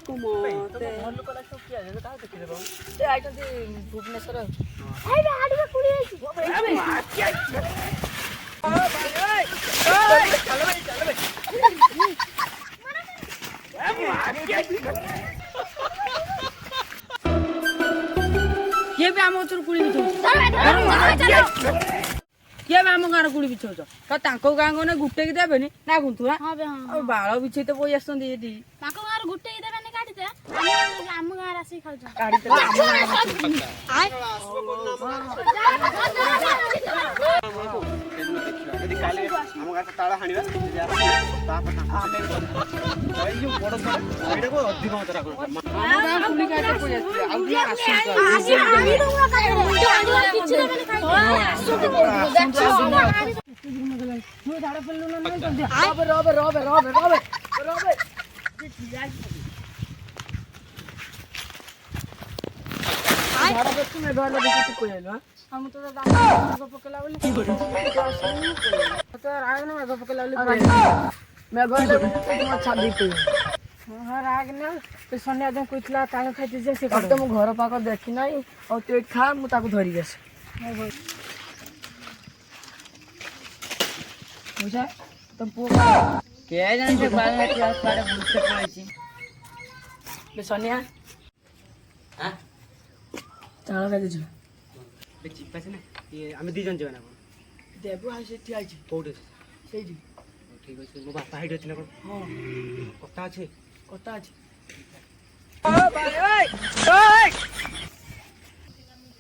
देखा मते घर लोक सब किया जे का देखि देबो से आइतंती भुवनेश्वर ए बे आडी में कुड़ी आइछि ओ भाई ओए चलो भाई ये भी आम चोर कुड़ी बिछौ किए बे आम गाँव कुड़ी बिछौ ताको गाँ को गुटे की देबेनी ना गुंतु हां बे हां बाळ बिछै तो पई आछन एटी ताको गाँव गुटे की देबेनी काटिते हम गाँव रासी खाउ काढी तो आय यदि काले हम गाछ ताळा हानिबा ता पता आमे जो बड़ बड़ एडा को अधिक मात्रा को आम गाँ कुड़ी काटे पई आछे आउ दिया आसन आसी आडी डोंगा काटे किछि देबेनी खाइ आसु मु झाडा पल्लू ना नाही रोबे झाडा बस में घर लगे किसी कोई है ना हम तो दादा पकला बोली तो राग ना मैं पकला बोली मैं घर लगे मत छाड़ी पे हां राग ना तो सन्या दे कोइतला ताण खाइते जे से तो मु घर पाक देखि नाही और तू खा मु ताको धरि गेस बुझा तुम पुआ के जान से बाल में क्या सारे बुझते पड़ै छी बे सन्या हां ताण खाइते छ बे चिपा से ना ये हम दी जन जेना देबु हाई सेठी आइछि कोठे सेठी ठीक अछि मो बापा हाइड अछि ना हां कथा अछि ओ भाई ओए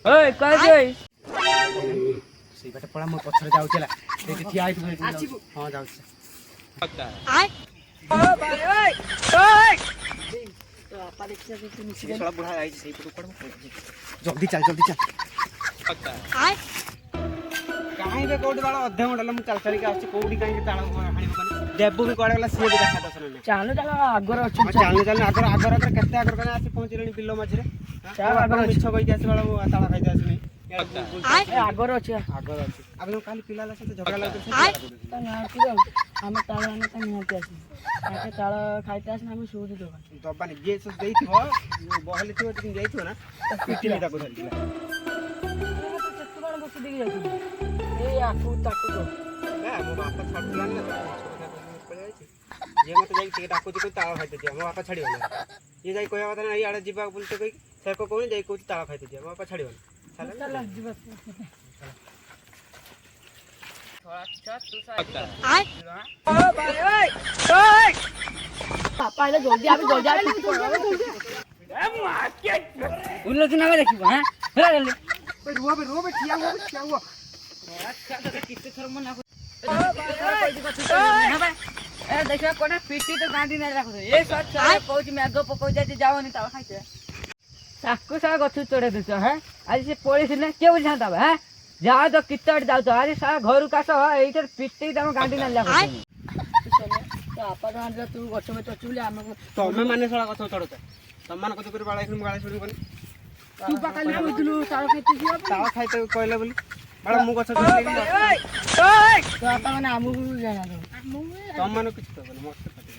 ओए कह गई से बाटे पड़ा म पछरे जाउ चला से ठिया आइ तू हां जाउ आय ओ भाई ओए तो आपा देखिए कि निसी थोड़ा बुढ़ा आई से पड़ पड़ जल्दी चल आय काहे बे कोडी वाला अधे घंटा म चल चल के आछि कोडी काहे के ताळ हानि बने देबू भी कोडे वाला सीए भी देखा दसन ने चालू चला आगर अछि चल आगर केते आगर कने आछि पहुंचलेनी बिल्लो मझरे आगर मिछ कहि के आछि वाला ताळ खाइ आछि नहीं आय आगर अछि अब जो काली पिला से झगड़ा लागत आय त ना कि हम ताळ आने त निहते अछि ताके ताळ खाइते अछि हम सूदी देबा दबानी जे सब देइथो बहले थियो तिन जाइथो ना पिटी ले ताको धरला चतुरण बस देगी जाइछि ए आकु ताकु तो ना मो बापा छाडला ना पळे आछि जे मते जाई के डाको को ताळ खाइते दिया मो बापा छाडियो ना ये जाई कोया बात ना ई आडे जिबा बोलते कहि से को कोनी जाई को ताळ खाइते दिया मो बापा छाडियो ना चल जीवा थोड़ा तू सा आय ओ भाई ओए पापा ले जल्दी आबे उल्लो दिन में देखिबो हां हेला जल्दी रोबे ठिया हुआ अच्छा तो कितने थर मन ना ए देखा कोना पीटी तो गांडी नहीं रखो ए सच कहूच मेघ पको जाती जाओनी ता खाइते साकु सा गछु चढ़े देछ हैं आज से पुलिस ने के बुझाता हैं जा तो कितट जाउ तो आज सा घर कास एइटर पीटी तम गांडी नहीं रखो तो आपा गांडी तू गछ में चचुले हम तमे माने सळा कथा चढ़त तमान कतो कर बाळा इखनु गाळा छोडी कोनी तू पकाली कोइतलु ताळ खाइते जियो ताळ खाइते कहले बोली बाळा मु गछ छोडी ओए तो आपा माने हमु जाना दो तमान किछ कहबो मस्त खाते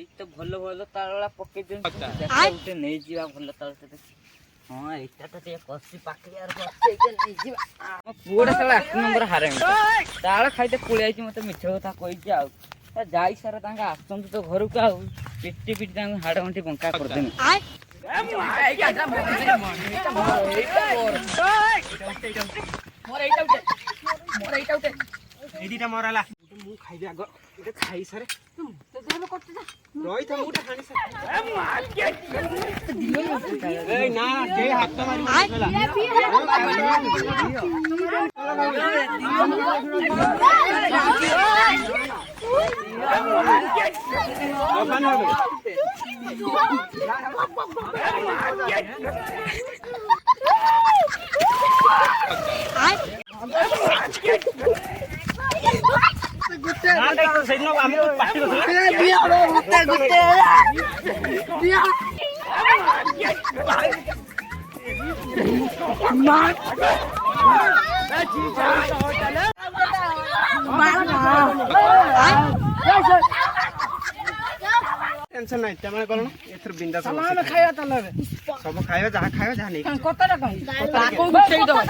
एक तो भलो ताळला पके देन उठे नहीं जीवा भलो ताळ से हां एटा तो ते कसी पाकली यार बच्चे के नहीं जीवा पूरा साला 8 नंबर हारे ताळ खाइते पुळे आइछि मते मिछ कथा कहि जाऊ जाई सारा तांगा आसंत तो घर को आउ पिट्टी पिट्टी तांगा हाड़ गंठी बंका कर देन आय मोर एटा उठे एदिटा मराला मु खाइबे आग एटा खाइ सारे तो देबे करते जा रोई था मुटा खानी सारे ए मार के ए ना के हाथ मारी बोला ना देख तो सही ना हम तो पार्टी को बिया गुटे गुटे बिया मार जी जा होटल मार ଟେନସନ ନାହିଁ ତମେ କଲ ନା ଏଥର ବିନ୍ଦାସ ଚାଲ ଆମେ ଖାଇବା ତାହେଲେ ଏବେ। ସବୁ ଖାଇବା ଯାହା ନେଇକି କଥାଟା କହି ଗାଈ ତାକୁ ଉଠେଇ ଦବା